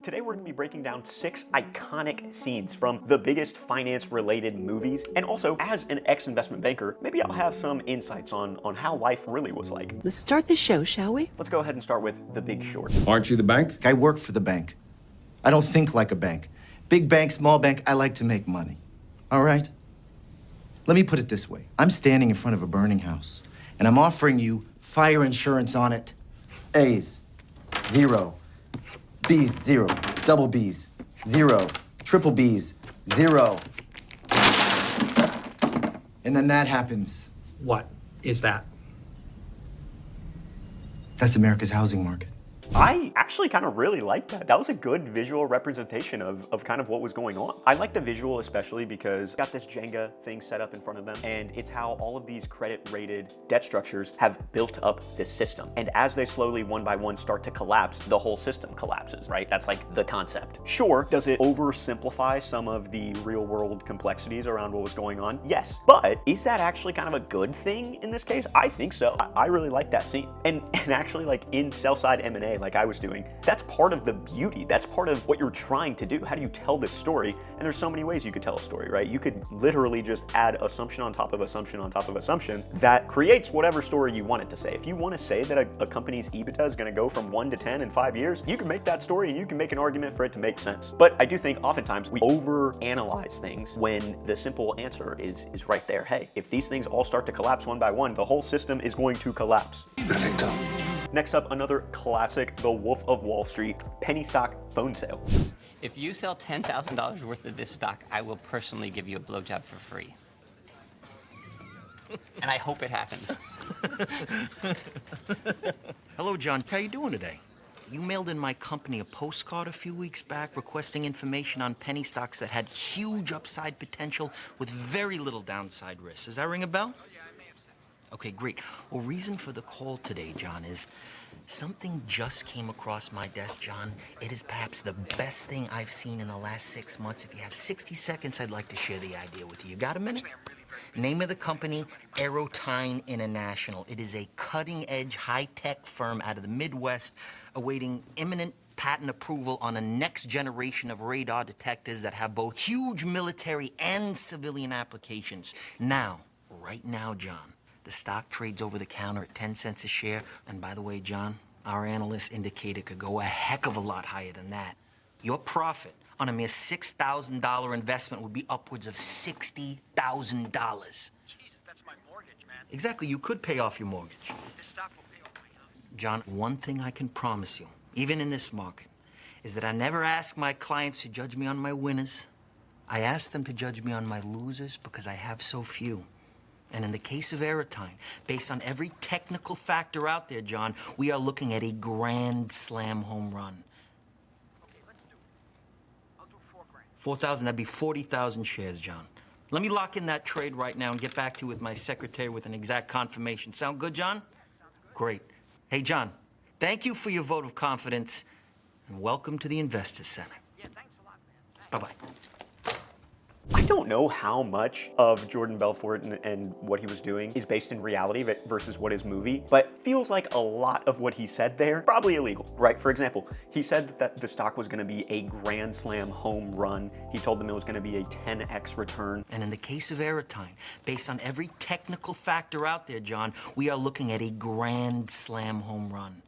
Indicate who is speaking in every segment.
Speaker 1: Today we're going to be breaking down 6 iconic scenes from the biggest finance-related movies, and also, as an ex-investment banker, maybe I'll have some insights on how life really was like.
Speaker 2: Let's start the show, shall we?
Speaker 1: Let's go ahead and start with The Big Short.
Speaker 3: Aren't you the bank?
Speaker 4: I work for the bank. I don't think like a bank. Big bank, small bank, I like to make money. All right? Let me put it this way. I'm standing in front of a burning house, and I'm offering you fire insurance on it. A's, 0. B's, 0. Double B's, 0. Triple B's, 0. And then that happens.
Speaker 5: What is that?
Speaker 4: That's America's housing market.
Speaker 1: I actually kind of really liked that. That was a good visual representation of kind of what was going on. I like the visual especially because got this Jenga thing set up in front of them, and it's how all of these credit-rated debt structures have built up this system. And as they slowly, one by one, start to collapse, the whole system collapses, right? That's like the concept. Sure, does it oversimplify some of the real-world complexities around what was going on? Yes. But is that actually kind of a good thing in this case? I think so. I really like that scene. And actually, like in sell-side M&A, like I was doing, that's part of the beauty. That's part of what you're trying to do. How do you tell this story? And there's so many ways you could tell a story, right? You could literally just add assumption on top of assumption on top of assumption that creates whatever story you want it to say. If you want to say that a company's EBITDA is going to go from 1 to 10 in 5 years, you can make that story and you can make an argument for it to make sense. But I do think oftentimes we overanalyze things when the simple answer is right there. Hey, if these things all start to collapse one by one, the whole system is going to collapse.
Speaker 3: Perfecto.
Speaker 1: Next up, another classic, The Wolf of Wall Street, penny stock phone sale.
Speaker 6: If you sell $10,000 worth of this stock, I will personally give you a blowjob for free. And I hope it happens.
Speaker 7: Hello, John. How you doing today? You mailed in my company a postcard a few weeks back requesting information on penny stocks that had huge upside potential with very little downside risk. Does that ring a bell? Okay, great. Well, reason for the call today, John, is something just came across my desk, John. It is perhaps the best thing I've seen in the last 6 months. If you have 60 seconds, I'd like to share the idea with you. You got a minute? Name of the company, Aerotine International. It is a cutting-edge, high-tech firm out of the Midwest awaiting imminent patent approval on a next generation of radar detectors that have both huge military and civilian applications. Now, right now, John, the stock trades over the counter at 10 cents a share. And by the way, John, our analysts indicate it could go a heck of a lot higher than that. Your profit on a mere $6,000 investment would be upwards of $60,000.
Speaker 8: Jesus, that's my mortgage, man.
Speaker 7: Exactly, you could pay off your mortgage.
Speaker 8: This stock will pay off my house.
Speaker 7: John, one thing I can promise you, even in this market, is that I never ask my clients to judge me on my winners. I ask them to judge me on my losers because I have so few. And in the case of Aerotine, based on every technical factor out there, John, we are looking at a grand slam home run.
Speaker 8: Okay, let's do it. I'll do $4,000.
Speaker 7: 4,000, that'd be 40,000 shares, John. Let me lock in that trade right now and get back to you with my secretary with an exact confirmation. Sound good, John?
Speaker 8: Sounds good.
Speaker 7: Great. Hey, John, thank you for your vote of confidence, and welcome to the Investors Center.
Speaker 8: Yeah, thanks a lot, man.
Speaker 7: Bye-bye.
Speaker 1: I don't know how much of Jordan Belfort and what he was doing is based in reality versus what is movie, but feels like a lot of what he said there, probably illegal, right? For example, he said that the stock was gonna be a grand slam home run. He told them it was gonna be a 10x return.
Speaker 7: And in the case of Aerotine, based on every technical factor out there, John, we are looking at a grand slam home run.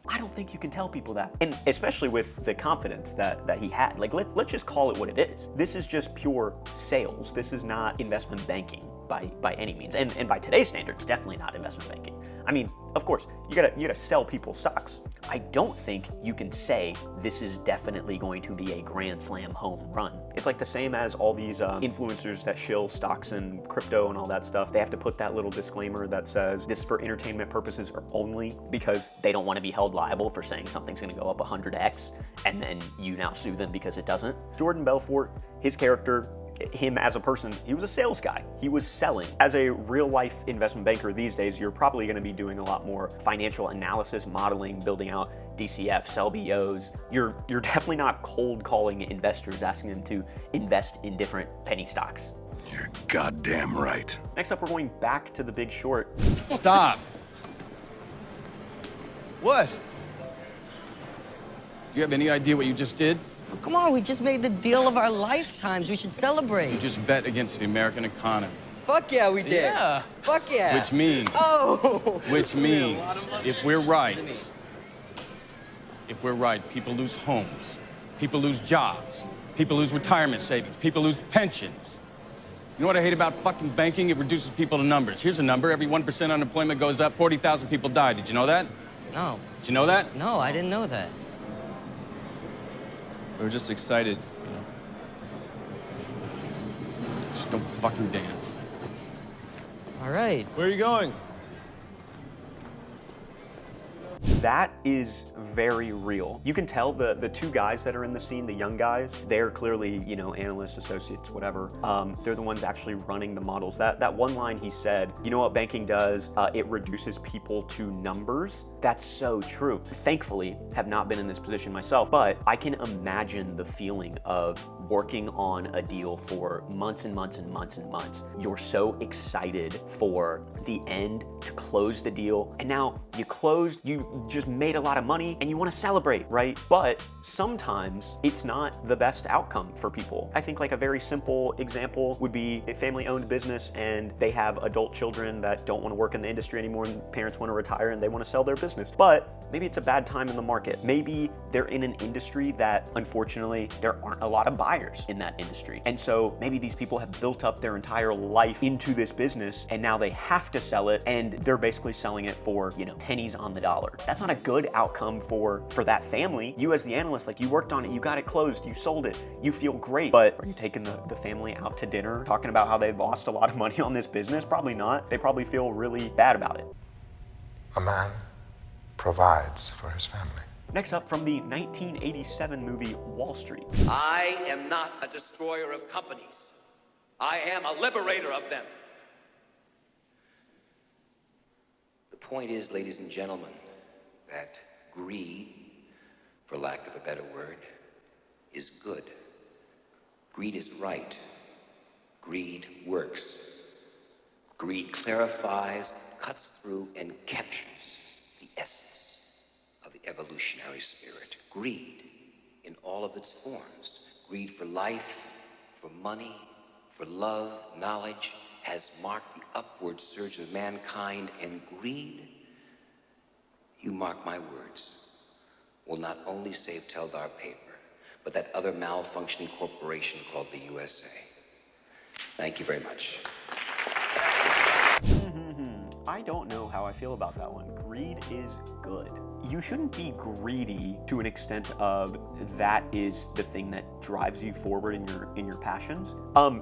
Speaker 1: I don't think you can tell people that. And especially with the confidence that he had. Like, let's just call it what it is. This is just pure sales. This is not investment banking by any means. And by today's standards, definitely not investment banking. I mean, of course, you gotta sell people stocks. I don't think you can say this is definitely going to be a grand slam home run. It's like the same as all these influencers that shill stocks and crypto and all that stuff. They have to put that little disclaimer that says this is for entertainment purposes or only, because they don't want to be held liable for saying something's gonna go up 100x and then you now sue them because it doesn't. Jordan Belfort, his character, him as a person, he was a sales guy. He was selling. As a real life investment banker these days, you're probably gonna be doing a lot more financial analysis, modeling, building out DCFs, LBOs. You're definitely not cold calling investors, asking them to invest in different penny stocks.
Speaker 3: You're goddamn right.
Speaker 1: Next up, we're going back to The Big Short.
Speaker 3: Stop.
Speaker 4: What?
Speaker 2: You have any idea what you just did?
Speaker 5: Oh, come on, we just made the deal of our lifetimes. We should celebrate.
Speaker 2: You just bet against the American economy.
Speaker 5: Fuck yeah, we did.
Speaker 2: Yeah.
Speaker 5: Fuck yeah.
Speaker 2: Which means,
Speaker 5: Oh.
Speaker 2: which means, if we're right, people lose homes, people lose jobs, people lose retirement savings, people lose pensions. You know what I hate about fucking banking? It reduces people to numbers. Here's a number. Every 1% unemployment goes up, 40,000 people die. Did you know that?
Speaker 5: No.
Speaker 2: Did you know that?
Speaker 5: No, I didn't know that.
Speaker 2: We were just excited, you know. Just don't fucking dance.
Speaker 5: All right.
Speaker 9: Where are you going?
Speaker 1: That is very real. You can tell the two guys that are in the scene, the young guys, they're clearly, you know, analysts, associates, whatever. They're the ones actually running the models. That one line he said, you know what banking does? It reduces people to numbers. That's so true. Thankfully, have not been in this position myself, but I can imagine the feeling of working on a deal for months and months and months and months. You're so excited for the end to close the deal, and now you closed, you just made a lot of money and you want to celebrate, right? But sometimes it's not the best outcome for people. I think like a very simple example would be a family-owned business and they have adult children that don't want to work in the industry anymore and parents want to retire and they want to sell their business. But maybe it's a bad time in the market. Maybe they're in an industry that unfortunately there aren't a lot of buyers in that industry. And so maybe these people have built up their entire life into this business and now they have to sell it and they're basically selling it for, you know, pennies on the dollar. That's not a good outcome for that family. You as the analyst, like you worked on it, you got it closed, you sold it, you feel great. But are you taking the family out to dinner talking about how they've lost a lot of money on this business? Probably not. They probably feel really bad about it.
Speaker 10: A man provides for his family.
Speaker 1: Next up, from the 1987 movie Wall Street.
Speaker 11: I am not a destroyer of companies. I am a liberator of them. The point is, ladies and gentlemen, that greed, for lack of a better word, is good. Greed is right. Greed works. Greed clarifies, cuts through, and captures the essence of the evolutionary spirit. Greed in all of its forms. Greed for life, for money, for love, knowledge, has marked the upward surge of mankind, and greed, you mark my words, will not only save Teldar Paper, but that other malfunctioning corporation called the USA. Thank you very much.
Speaker 1: I don't know how I feel about that one. Greed is good. You shouldn't be greedy to an extent of that is the thing that drives you forward in your passions.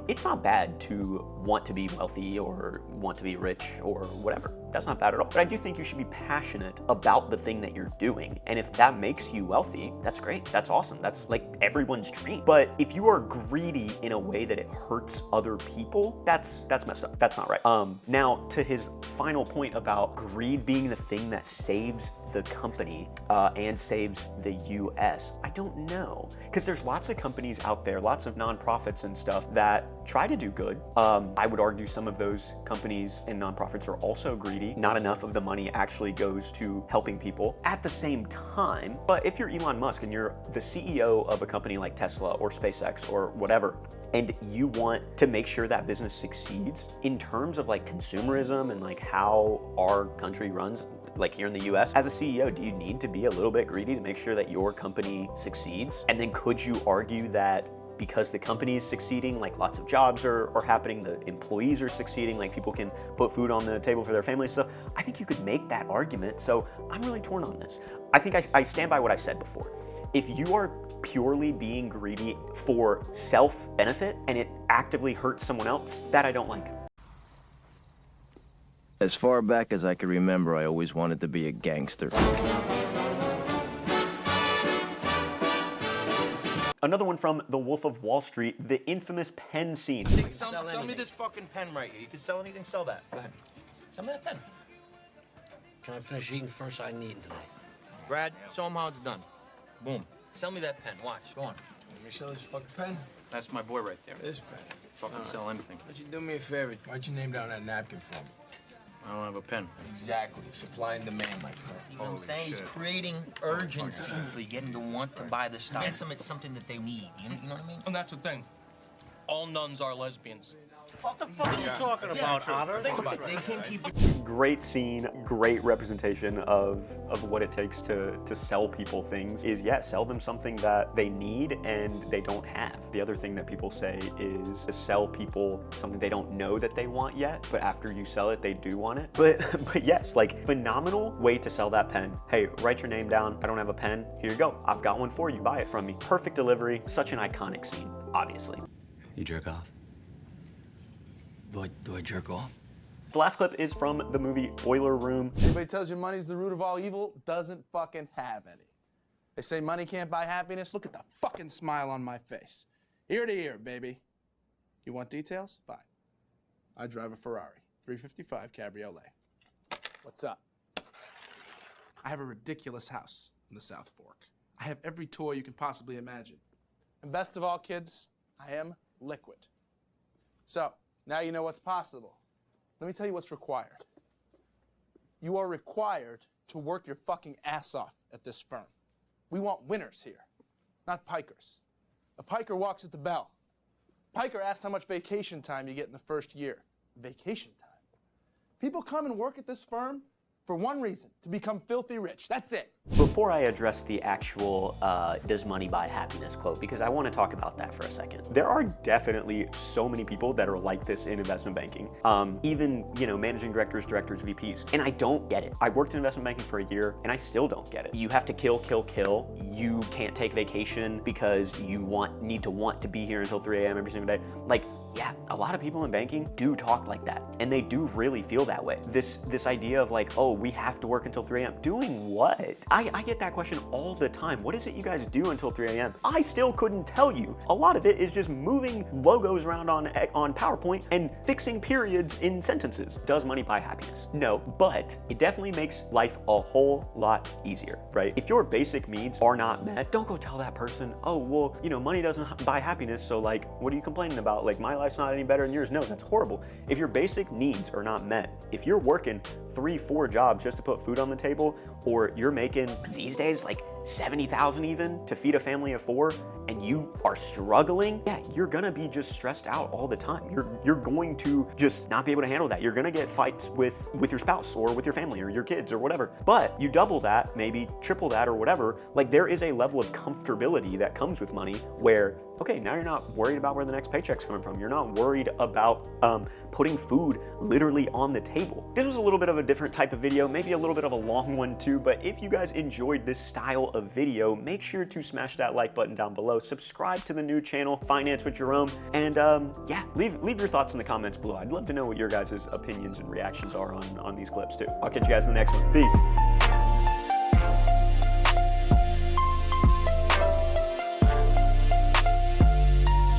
Speaker 1: It's not bad to want to be wealthy or want to be rich or whatever. That's not bad at all. But I do think you should be passionate about the thing that you're doing. And if that makes you wealthy, that's great. That's awesome. That's like everyone's dream. But if you are greedy in a way that it hurts other people, that's messed up. That's not right. Now to his final point about greed being the thing that saves the company and saves the US, I don't know. Because there's lots of companies out there, lots of nonprofits and stuff that try to do good. I would argue some of those companies and nonprofits are also greedy. Not enough of the money actually goes to helping people at the same time. But if you're Elon Musk and you're the CEO of a company like Tesla or SpaceX or whatever, and you want to make sure that business succeeds in terms of like consumerism and like how our country runs, like here in the US, as a CEO, do you need to be a little bit greedy to make sure that your company succeeds? And then could you argue that because the company is succeeding, like lots of jobs are happening, the employees are succeeding, like people can put food on the table for their families and stuff? I think you could make that argument. So I'm really torn on this. I think I stand by what I said before. If you are purely being greedy for self-benefit and it actively hurts someone else, that I don't like.
Speaker 12: As far back as I can remember, I always wanted to be a gangster.
Speaker 1: Another one from The Wolf of Wall Street, the infamous pen scene.
Speaker 7: Sell me this fucking pen right here. You can sell anything, sell that.
Speaker 13: Go ahead.
Speaker 7: Sell me that pen.
Speaker 13: Can I finish eating first? I ain't eating tonight.
Speaker 7: Brad, show him how it's done. Boom. Sell me that pen. Watch. Go on.
Speaker 13: Let me sell this fucking pen.
Speaker 7: That's my boy right there.
Speaker 13: This pen.
Speaker 7: Fucking sell anything.
Speaker 13: Why don't you do me a favor? Write your name down on that napkin for me.
Speaker 7: I don't have a pen.
Speaker 13: Exactly. Supply and demand, my friend.
Speaker 7: You know what I'm saying? He's creating urgency. You get them to want to buy the stock. Convince them it's something that they need. You know what I mean?
Speaker 9: And that's the thing. All nuns are lesbians.
Speaker 13: What the fuck are you talking about, Otter?
Speaker 7: Think about it. They can't keep it.
Speaker 1: Great scene, great representation of what it takes to sell people things is, yeah, sell them something that they need and they don't have. The other thing that people say is to sell people something they don't know that they want yet, but after you sell it, they do want it. But yes, like, phenomenal way to sell that pen. Hey, write your name down. I don't have a pen. Here you go. I've got one for you. Buy it from me. Perfect delivery. Such an iconic scene, obviously.
Speaker 13: You jerk off? Do I jerk off?
Speaker 1: The last clip is from the movie Boiler Room.
Speaker 14: Anybody tells you money's the root of all evil doesn't fucking have any. They say money can't buy happiness. Look at the fucking smile on my face. Ear to ear, baby. You want details? Fine. I drive a Ferrari, 355 Cabriolet. What's up? I have a ridiculous house in the South Fork. I have every toy you can possibly imagine. And best of all, kids, I am liquid. So, now you know what's possible. Let me tell you what's required. You are required to work your fucking ass off at this firm. We want winners here, not pikers. A piker walks at the bell. Piker asks how much vacation time you get in the first year. Vacation time. People come and work at this firm for one reason, to become filthy rich. That's it.
Speaker 1: Before I address the actual does money buy happiness quote, because I want to talk about that for a second. There are definitely so many people that are like this in investment banking. Even, managing directors, VPs. And I don't get it. I worked in investment banking for a year and I still don't get it. You have to kill. You can't take vacation because you need to want to be here until 3 a.m. every single day. Like, yeah, a lot of people in banking do talk like that, and they do really feel that way. This idea of like, oh, we have to work until 3 a.m. Doing what? I get that question all the time. What is it you guys do until 3 a.m.? I still couldn't tell you. A lot of it is just moving logos around on PowerPoint and fixing periods in sentences. Does money buy happiness? No, but it definitely makes life a whole lot easier, right? If your basic needs are not met, don't go tell that person, oh, well, money doesn't buy happiness, so like, what are you complaining about? Like, my life's not any better than yours. No, that's horrible. If your basic needs are not met, if you're working 3-4 jobs just to put food on the table, or you're making these days like $70,000 even to feed a family of 4, and you are struggling, yeah, you're gonna be just stressed out all the time. You're going to just not be able to handle that. You're gonna get fights with your spouse or with your family or your kids or whatever. But you double that, maybe triple that or whatever, like there is a level of comfortability that comes with money where, okay, now you're not worried about where the next paycheck's coming from. You're not worried about putting food literally on the table. This was a little bit of a different type of video, maybe a little bit of a long one too, but if you guys enjoyed this style of video, make sure to smash that like button down below, subscribe to the new channel, Finance with Jerome, and yeah, leave your thoughts in the comments below. I'd love to know what your guys' opinions and reactions are on these clips too. I'll catch you guys in the next one. Peace.